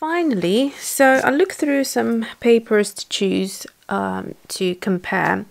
Finally, so I looked through some papers to choose to compare,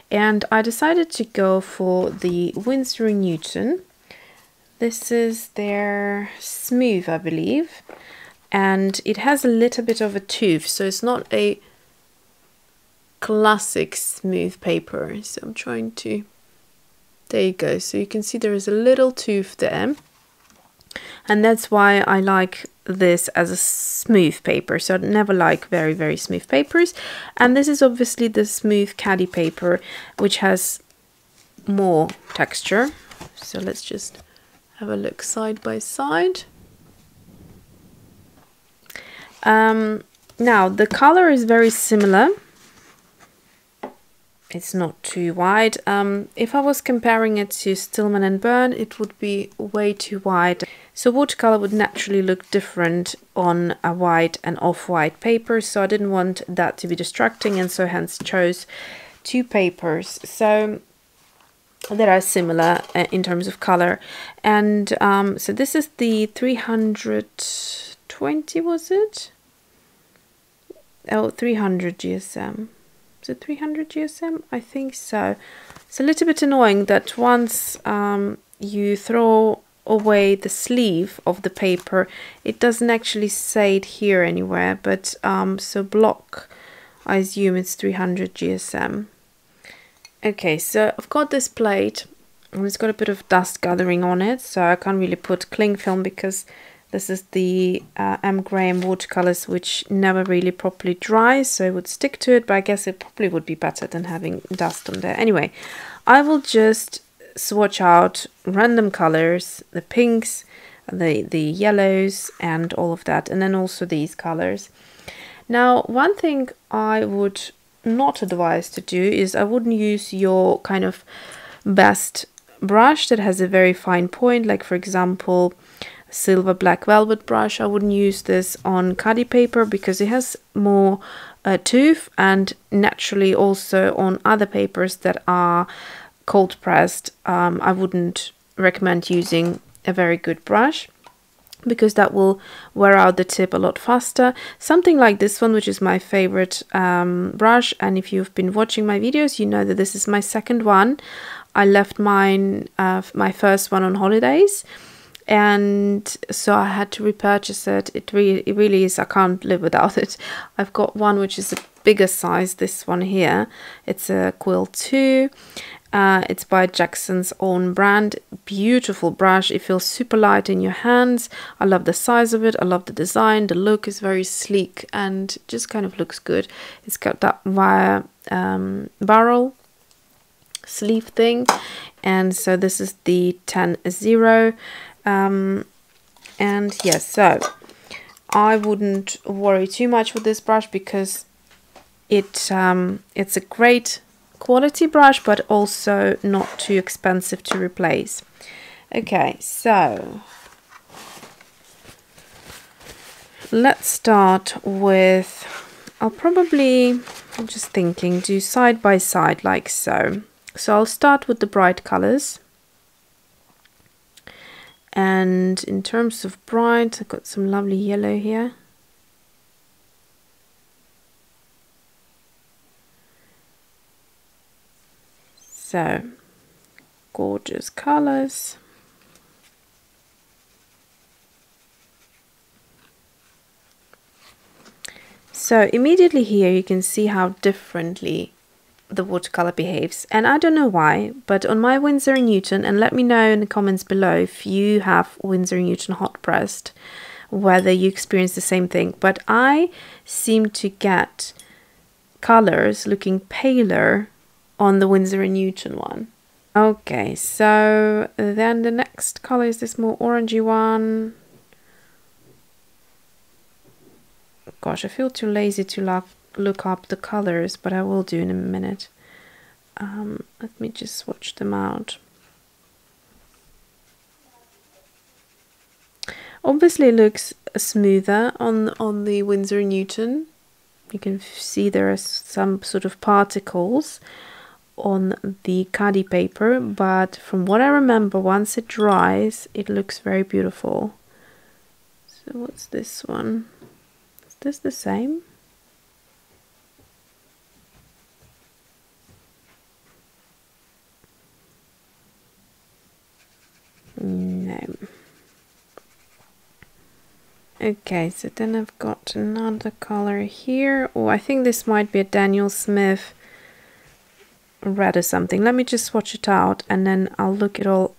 and I decided to go for the Winsor Newton. This is their smooth, I believe, and it has a little bit of a tooth, so it's not a classic smooth paper. So I'm trying to, there you go, so you can see there is a little tooth there, and that's why I like this as a smooth paper. So I never like very smooth papers, and this is obviously the smooth Khadi paper, which has more texture. So let's just have a look side by side. Now the color is very similar. It's not too wide. If I was comparing it to Stillman and Burn, it would be way too wide. So watercolor would naturally look different on a white and off-white paper, so I didn't want that to be distracting, and so hence chose two papers. So that are similar in terms of color. And so this is the 320, was it? Oh, 300 GSM. Is it 300 GSM? I think so. It's a little bit annoying that once you throw away the sleeve of the paper, it doesn't actually say it here anywhere, but so block, I assume it's 300 GSM. Okay, so I've got this plate and it's got a bit of dust gathering on it, so I can't really put cling film because this is the M. Graham watercolors, which never really properly dries, so it would stick to it, but I guess it probably would be better than having dust on there. Anyway, I will just swatch out random colors, the pinks, the yellows and all of that, and then also these colors. Now, one thing I would not advise to do is I wouldn't use your kind of best brush that has a very fine point, like for example silver black velvet brush. I wouldn't use this on Khadi paper because it has more tooth, and naturally also on other papers that are cold pressed I wouldn't recommend using a very good brush, because that will wear out the tip a lot faster. Something like this one, which is my favorite brush, and if you've been watching my videos, you know that this is my second one. I left mine, my first one, on holidays, and so I had to repurchase it. It really is, I can't live without it. I've got one which is a bigger size, this one here. It's a Quill 2. It's by Jackson's own brand. Beautiful brush. It feels super light in your hands. I love the size of it. I love the design. The look is very sleek and just kind of looks good. It's got that wire barrel sleeve thing, and so this is the 10-0. And yes, so I wouldn't worry too much with this brush because it's a great quality brush, but also not too expensive to replace. Okay, so let's start with, I'm just thinking, do side by side like so. So I'll start with the bright colors. And in terms of bright, I've got some lovely yellow here. So, gorgeous colors. So immediately here you can see how differently the watercolor behaves, and I don't know why, but on my Winsor Newton, and let me know in the comments below if you have Winsor Newton hot pressed, whether you experience the same thing, but I seem to get colors looking paler on the Winsor Newton one. Okay, so then the next color is this more orangey one. Gosh, I feel too lazy to look up the colors, but I will do in a minute. Let me just swatch them out. Obviously it looks smoother on the Winsor Newton. You can see there are some sort of particles on the Khadi paper, but from what I remember, once it dries, it looks very beautiful. So what's this one? this the same? No. Okay, so then I've got another color here. Oh, I think this might be a Daniel Smith red or something. Let me just swatch it out and then I'll look it all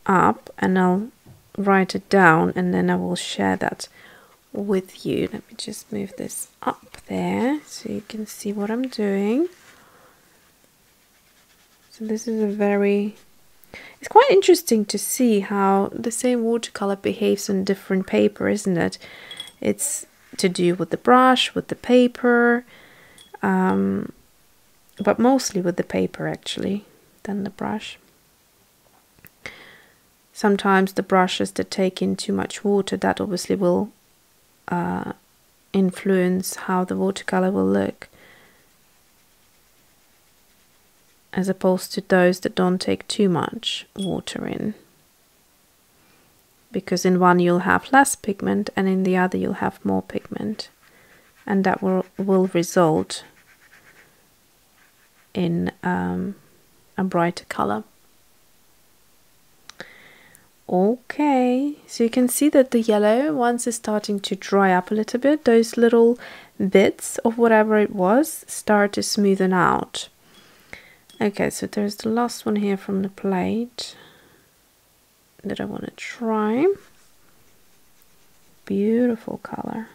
up and I'll write it down and then I will share that with you. Let me just move this up there so you can see what I'm doing. So this is a very... It's quite interesting to see how the same watercolor behaves on different paper, isn't it? It's to do with the brush, with the paper, but mostly with the paper actually, than the brush. Sometimes the brushes that take in too much water, that obviously will influence how the watercolor will look, as opposed to those that don't take too much water in. Because in one you'll have less pigment and in the other you'll have more pigment. And that will result in a brighter color. Okay, so you can see that the yellow, once it's starting to dry up a little bit, those little bits of whatever it was start to smoothen out. Okay, so there's the last one here from the plate that I want to try. Beautiful color.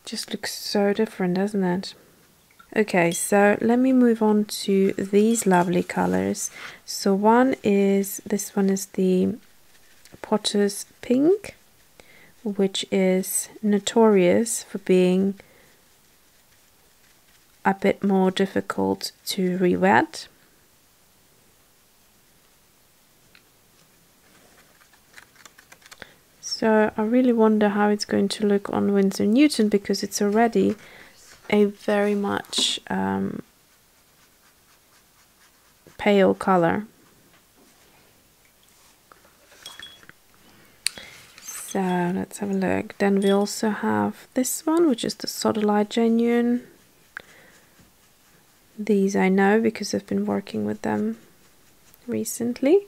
Just looks so different, doesn't it? Okay, so let me move on to these lovely colors. So this one is the Potter's Pink, which is notorious for being a bit more difficult to re-wet. So I really wonder how it's going to look on Windsor Newton, because it's already a very much pale color. So let's have a look. Then we also have this one, which is the Sodalite Genuine. These I know because I've been working with them recently.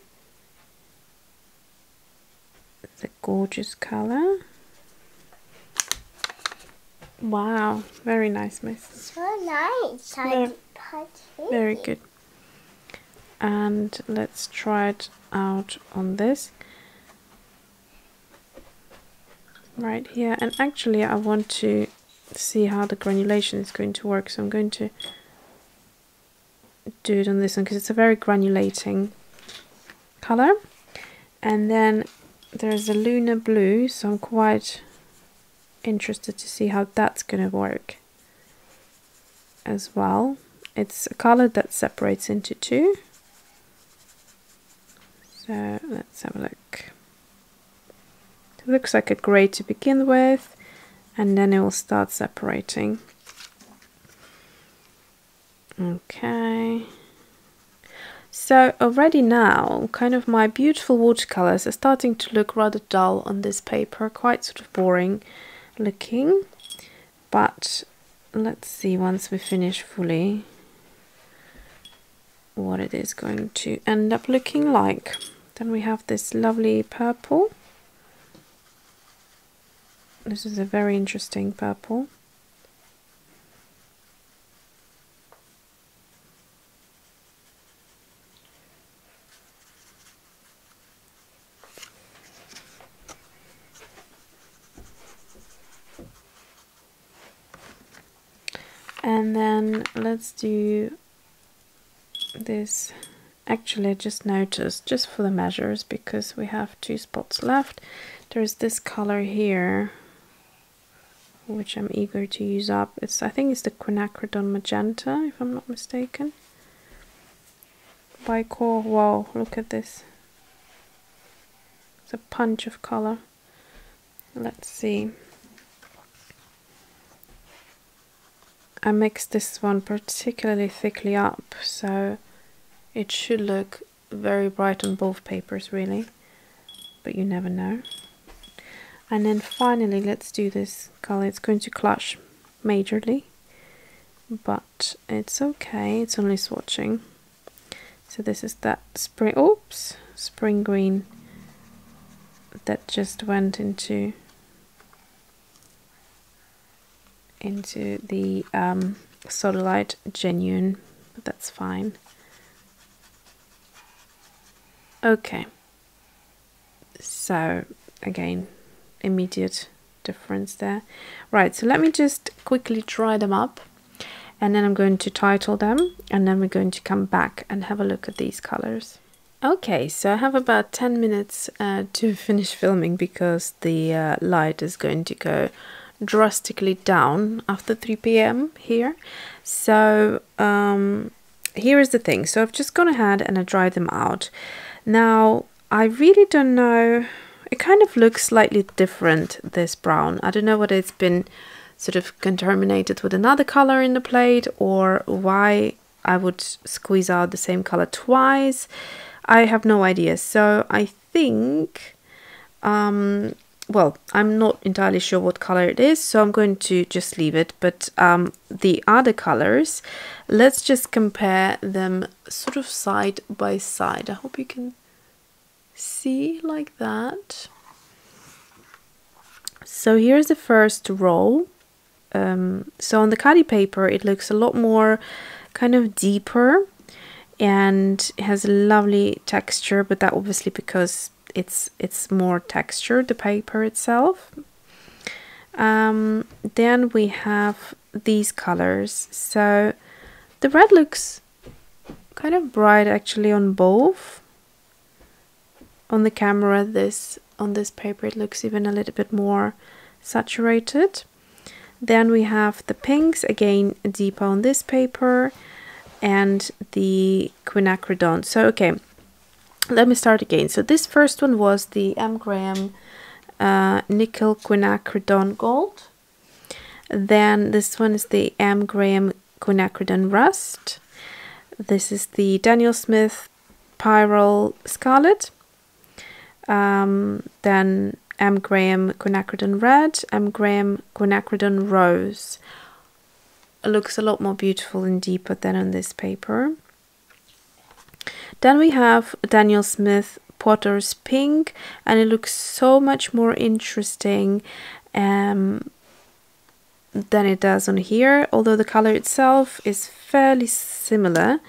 It's a gorgeous color. Wow, very nice, miss. So nice. Very good. And let's try it out on this. Right here. And actually I want to see how the granulation is going to work. So I'm going to do it on this one because it's a very granulating color. And then there's a Aluna Blue, so I'm quite interested to see how that's going to work as well. It's a color that separates into two. So let's have a look. It looks like a grey to begin with, and then it will start separating. Okay. So already now, kind of my beautiful watercolors are starting to look rather dull on this paper, quite sort of boring looking. But let's see once we finish fully what it is going to end up looking like. Then we have this lovely purple. This is a very interesting purple. And then let's do this. Actually, I just noticed, just for the measures, because we have 2 spots left, there's this color here, which I'm eager to use up. I think it's the Quinacridone Magenta, if I'm not mistaken. By Core. Wow, look at this. It's a punch of color. Let's see. I mixed this one particularly thickly up, so it should look very bright on both papers really, but you never know. And then finally, let's do this color. It's going to clash majorly, but it's okay, it's only swatching. So this is that spring green that just went into the Sodalite genuine, but that's fine. Okay, so again, immediate difference there. Right, so let me just quickly dry them up, and then I'm going to title them, and then we're going to come back and have a look at these colors. Okay, so I have about 10 minutes to finish filming because the light is going to go drastically down after 3 p.m. here. So here is the thing. So I've just gone ahead and I dried them out. Now I really don't know, it kind of looks slightly different, this brown. I don't know whether it's been sort of contaminated with another color in the plate or why I would squeeze out the same color twice. I have no idea. So I think well, I'm not entirely sure what color it is, so I'm going to just leave it. But the other colors, let's just compare them sort of side by side. I hope you can see like that. So here's the first row. So on the Khadi paper, it looks a lot more kind of deeper and it has a lovely texture, but that obviously because it's more textured, the paper itself. Then we have these colors. So the red looks kind of bright actually on both. On the camera, on this paper, it looks even a little bit more saturated. Then we have the pinks, again deeper on this paper, and the Quinacridone. So okay, let me start again. So this first one was the M. Graham Nickel Quinacridone Gold. Then this one is the M. Graham Quinacridone Rust. This is the Daniel Smith Pyrrole Scarlet. Then M. Graham Quinacridone Red, M. Graham Quinacridone Rose. It looks a lot more beautiful and deeper than on this paper. Then we have Daniel Smith Potter's Pink, and it looks so much more interesting than it does on here, although the color itself is fairly similar.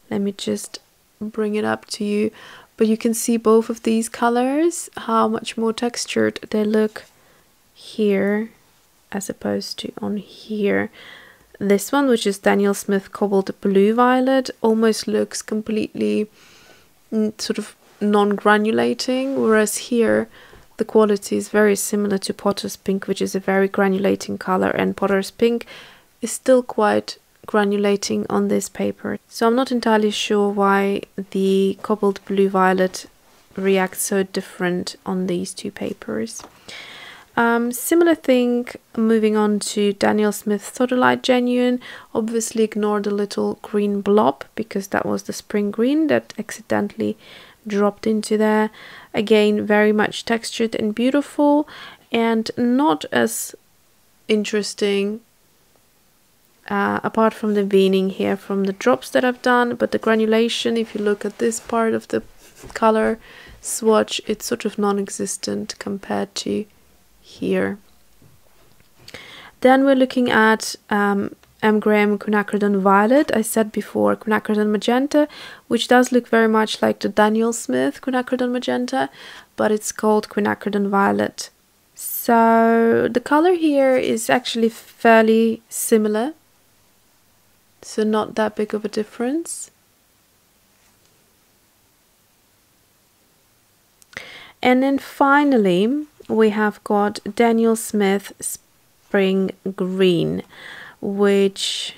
Let me just bring it up to you. But you can see both of these colors, how much more textured they look here as opposed to on here. This one, which is Daniel Smith Cobalt Blue Violet, almost looks completely sort of non-granulating, whereas here the quality is very similar to Potter's Pink, which is a very granulating color, and Potter's Pink is still quite granulating on this paper. So I'm not entirely sure why the Cobalt Blue Violet reacts so different on these two papers. Similar thing, moving on to Daniel Smith Sodalite Genuine. Obviously ignore the little green blob because that was the spring green that accidentally dropped into there. Again, very much textured and beautiful, and not as interesting apart from the veining here from the drops that I've done, but the granulation, if you look at this part of the color swatch, it's sort of non-existent compared to here. Then we're looking at M. Graham Quinacridone Violet. I said before Quinacridone Magenta, which does look very much like the Daniel Smith Quinacridone Magenta, but it's called Quinacridone Violet. So the color here is actually fairly similar, so not that big of a difference. And then finally we have got Daniel Smith Spring Green, which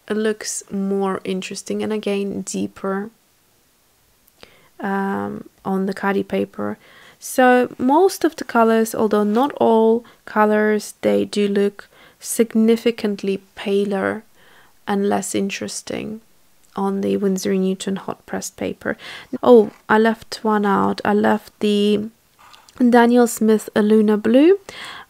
looks more interesting and again deeper on the Khadi paper. So most of the colors, although not all colors, they do look significantly paler and less interesting on the Winsor Newton hot pressed paper. Oh, I left one out. I left the Daniel Smith Aluna Blue,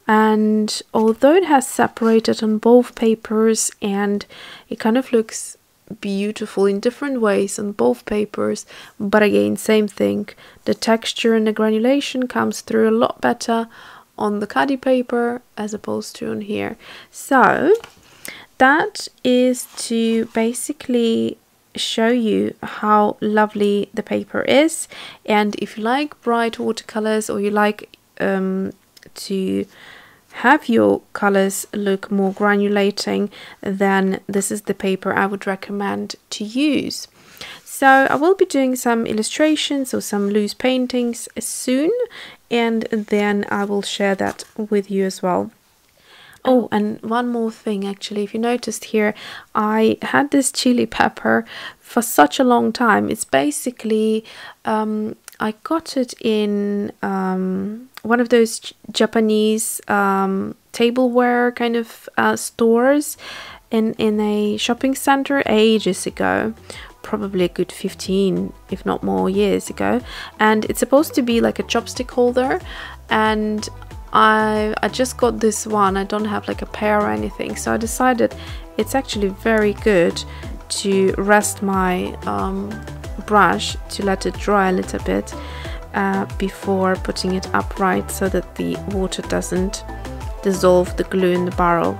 and although it has separated on both papers and it kind of looks beautiful in different ways on both papers, but again, same thing, the texture and the granulation comes through a lot better on the Khadi paper as opposed to on here. So that is to basically show you how lovely the paper is, and if you like bright watercolors or you like to have your colors look more granulating, then this is the paper I would recommend to use. So I will be doing some illustrations or some loose paintings soon, and then I will share that with you as well. Oh, and one more thing, actually, if you noticed here, I had this chili pepper for such a long time. It's basically, I got it in one of those Japanese tableware kind of stores in a shopping center ages ago, probably a good 15 if not more years ago, and it's supposed to be like a chopstick holder, and I just got this one. I don't have like a pair or anything, so I decided it's actually very good to rest my brush, to let it dry a little bit before putting it upright, so that the water doesn't dissolve the glue in the barrel.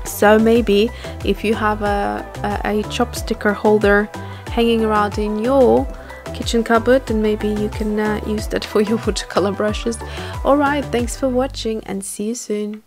So maybe if you have a chopsticker holder hanging around in your kitchen cupboard, then maybe you can use that for your watercolor brushes. Alright, thanks for watching and see you soon.